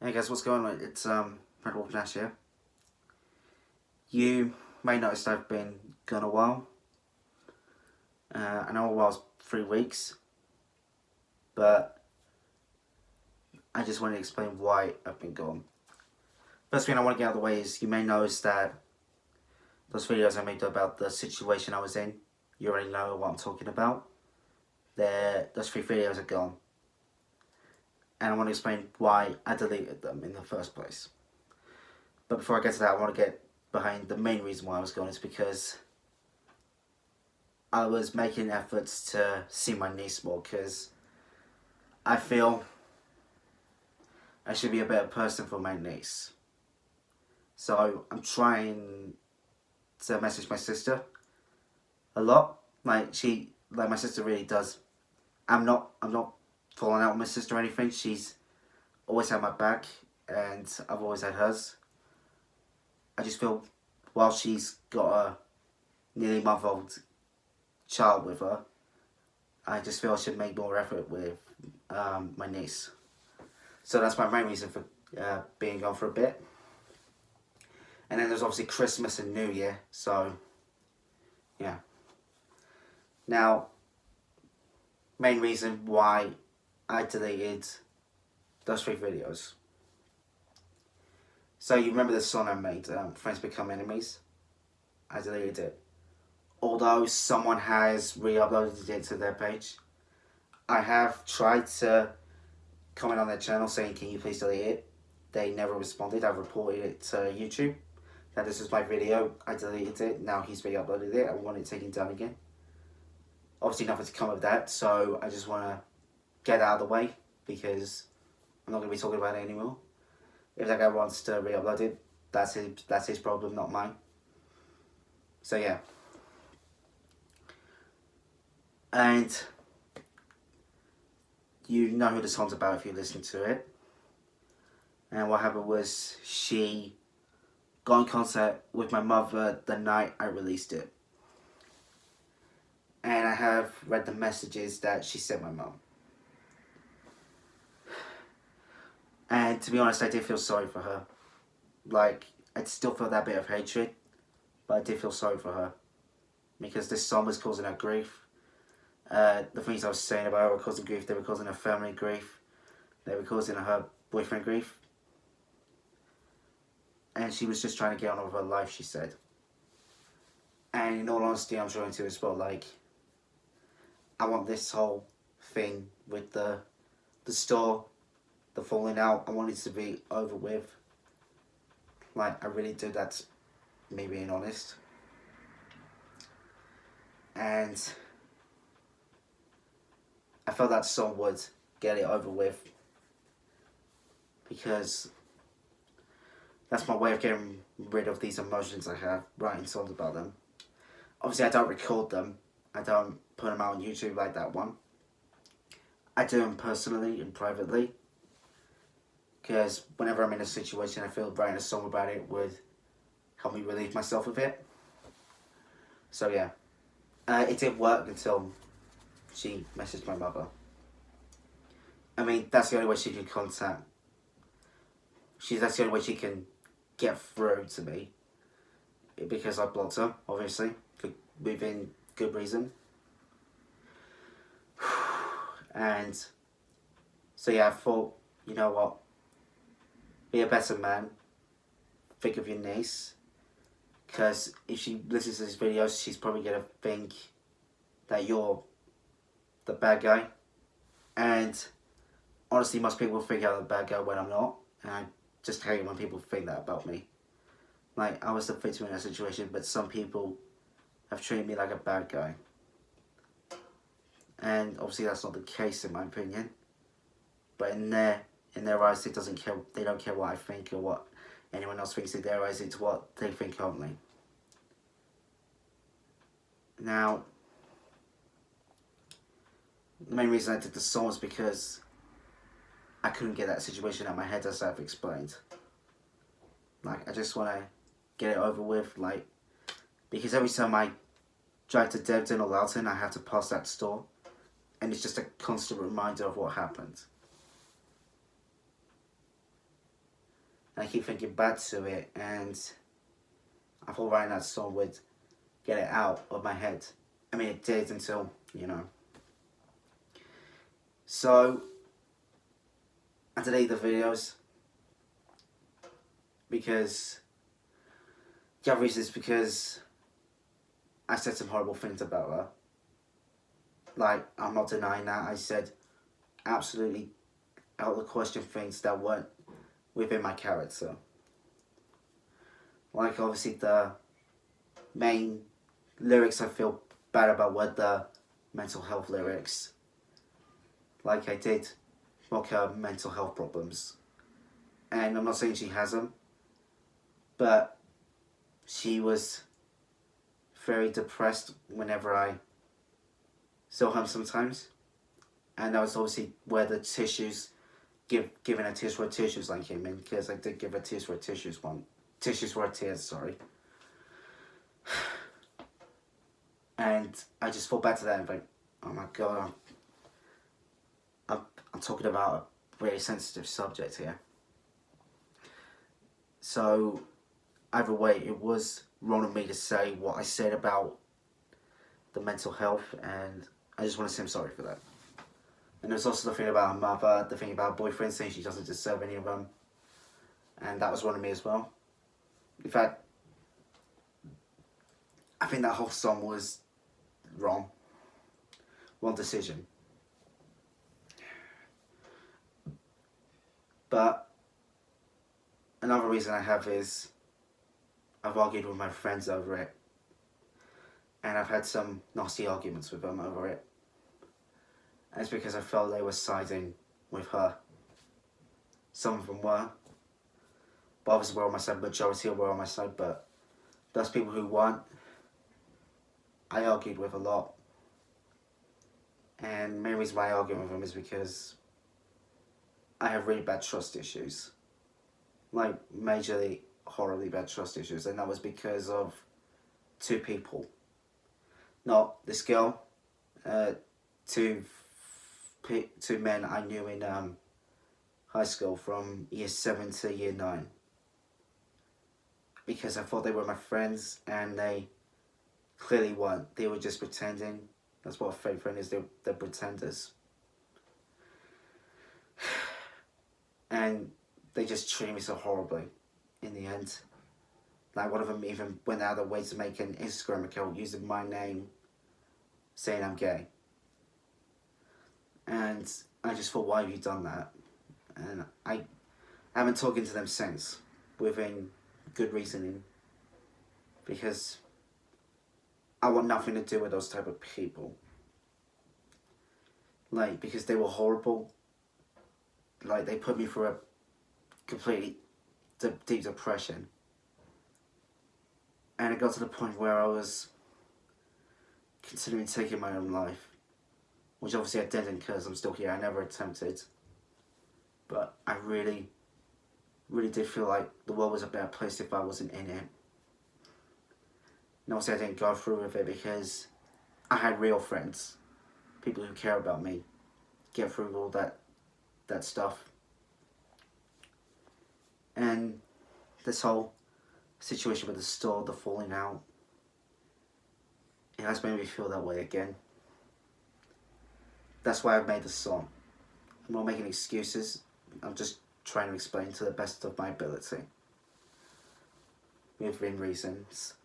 Hey guys, what's going on? It's Red Wolf Nash here. You may notice I've been gone a while. I know a while's 3 weeks, but I just want to explain why I've been gone. First thing I want to get out of the way is you may notice that those videos I made about the situation I was in, you already know what I'm talking about. Those 3 videos are gone. And I want to explain why I deleted them in the first place. But before I get to that, I want to get behind the main reason why I was gone is because I was making efforts to see my niece more because I feel I should be a better person for my niece. So I'm trying to message my sister a lot. Like my sister really does. I'm not falling out with my sister or anything. She's always had my back and I've always had hers. I just feel while she's got a nearly month-old child with her, I just feel I should make more effort with my niece. So that's my main reason for being gone for a bit. And then there's obviously Christmas and New Year, so yeah. Now, main reason why I deleted those 3 videos. So you remember the song I made, Friends Become Enemies? I deleted it. Although someone has re-uploaded it to their page. I have tried to comment on their channel saying, can you please delete it? They never responded. I've reported it to YouTube. That this is my video. I deleted it. Now he's re-uploaded it. I want it taken down again. Obviously nothing to come of that, so I just want to get out of the way because I'm not going to be talking about it anymore. If that guy wants to re-upload it, that's his problem, not mine. So yeah. And you know who the song's about if you listen to it. And what happened was she got in contact with my mother the night I released it. And I have read the messages that she sent my mum. And to be honest, I did feel sorry for her. Like, I still feel that bit of hatred, but I did feel sorry for her. Because this song was causing her grief. The things I was saying about her were causing grief. They were causing her family grief. They were causing her boyfriend grief. And she was just trying to get on with her life, she said. And in all honesty, I'm trying to as well. Like, I want this whole thing with the store, the falling out, I want it to be over with. Like, I really do. That's me being honest. And I felt that song would get it over with because that's my way of getting rid of these emotions I have, writing songs about them. Obviously, I don't record them. I don't put them out on YouTube like that one. I do them personally and privately because whenever I'm in a situation, I feel writing a song about it would help me relieve myself of it. So yeah, it did work until she messaged my mother. I mean, that's the only way she can contact. That's the only way she can get through to me. Because I blocked her, obviously, within good reason. And so yeah, I thought, you know what? Be a better man. Think of your niece. Because if she listens to this video, she's probably going to think that you're the bad guy. And honestly, most people think I'm the bad guy when I'm not. And I just hate when people think that about me. Like, I was the victim in that situation, but some people have treated me like a bad guy. And obviously that's not the case in my opinion. But in their eyes, they don't care what I think or what anyone else thinks. In their eyes, it's what they think only. Now, the main reason I did the song was because I couldn't get that situation out of my head, as I've explained. Like, I just want to get it over with, like, because every time I drive to Debden or Loughton, I have to pass that store, and it's just a constant reminder of what happened. And I keep thinking back to it, and I thought writing that song would get it out of my head. I mean, it did until, you know. So, I deleted the videos because, the other reason is because I said some horrible things about her. Like, I'm not denying that. I said absolutely out of the question things that weren't within my character. Like, obviously, the main lyrics I feel bad about were the mental health lyrics. Like, I did mock her mental health problems. And I'm not saying she has them, but she was very depressed whenever I saw her sometimes. And that was obviously where the tissues, giving her tears for her tissues line came in, because I did give her tears for her tissues one. Tissues for her tears, sorry. And I just thought back to that and think, oh my god, I'm talking about a really sensitive subject here. So, either way, it was wrong of me to say what I said about the mental health, and I just want to say I'm sorry for that. And there's also the thing about her mother, the thing about her boyfriend, saying she doesn't deserve any of them. And that was wrong of me as well. In fact, I think that whole song was wrong. Wrong decision. But another reason I have is I've argued with my friends over it. And I've had some nasty arguments with them over it. And it's because I felt they were siding with her. Some of them were. But obviously were on my side, majority were on my side, but those people who weren't, I argued with a lot. And the main reason why I argue with them is because I have really bad trust issues. Like, majorly, horribly bad trust issues. And that was because of two people. Not this girl, two men I knew in high school from year 7 to year 9. Because I thought they were my friends, and they clearly weren't. They were just pretending. That's what a fake friend is, they're pretenders. And they just treated me so horribly in the end. Like, one of them even went out of their way to make an Instagram account using my name, saying I'm gay. And I just thought, why have you done that? And I haven't talked to them since, within good reasoning, because I want nothing to do with those type of people. Like, because they were horrible. Like, they put me through a completely deep depression. And it got to the point where I was considering taking my own life. Which obviously I didn't, because I'm still here. I never attempted. But I really, really did feel like the world was a better place if I wasn't in it. And obviously I didn't go through with it because I had real friends. People who care about me. Get through all that stuff. And this whole situation with the store, the falling out, it has made me feel that way again. That's why I've made this song. I'm not making excuses. I'm just trying to explain to the best of my ability. Within reasons.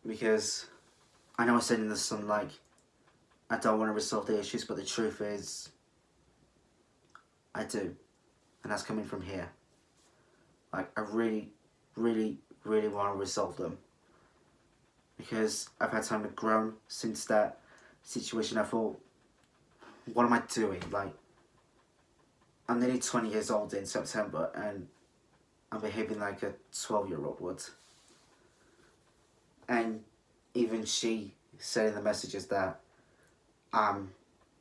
Because I know I said in the song, like, I don't want to resolve the issues, but the truth is, I do. And that's coming from here. Like, I really, really, really want to resolve them. Because I've had time to grow since that situation. I thought, what am I doing? Like, I'm nearly 20 years old in September, and I'm behaving like a 12-year-old would. And even she said in the messages that I'm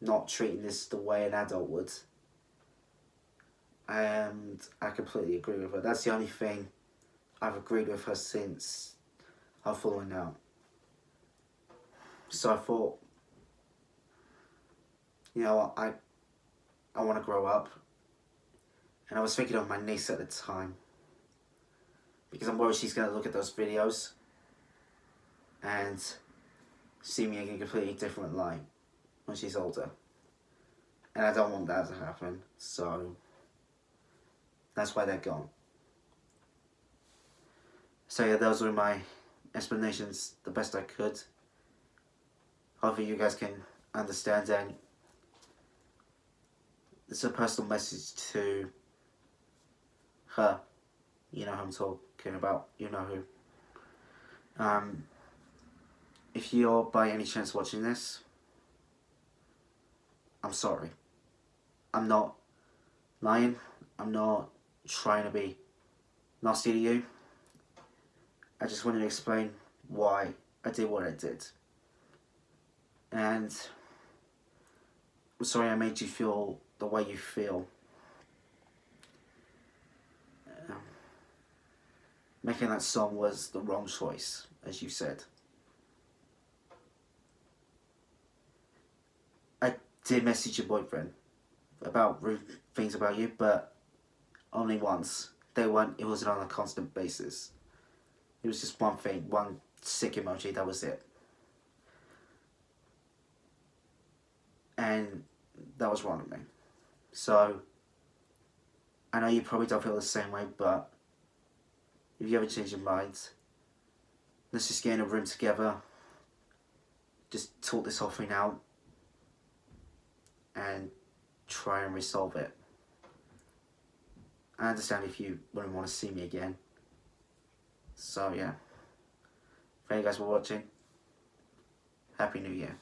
not treating this the way an adult would. And I completely agree with her. That's the only thing I've agreed with her since our falling out. So I thought, you know, I want to grow up. And I was thinking of my niece at the time, because I'm worried she's going to look at those videos and see me in a completely different light when she's older. And I don't want that to happen, so that's why they're gone. So yeah, those were my explanations the best I could. Hopefully you guys can understand, and it's a personal message to her. You know who I'm talking about, you know who. If you're by any chance watching this, I'm sorry. I'm not lying. I'm not trying to be nasty to you. I just wanted to explain why I did what I did. And I'm sorry I made you feel the way you feel. Making that song was the wrong choice, as you said. I did message your boyfriend about rude things about you, but only once. It wasn't on a constant basis. It was just one thing, one sick emoji, that was it. And that was wrong of me. So, I know you probably don't feel the same way, but if you ever change your mind, let's just get in a room together, just talk this whole thing out, and try and resolve it. I understand if you wouldn't want to see me again. So yeah, thank you guys for watching. Happy New Year.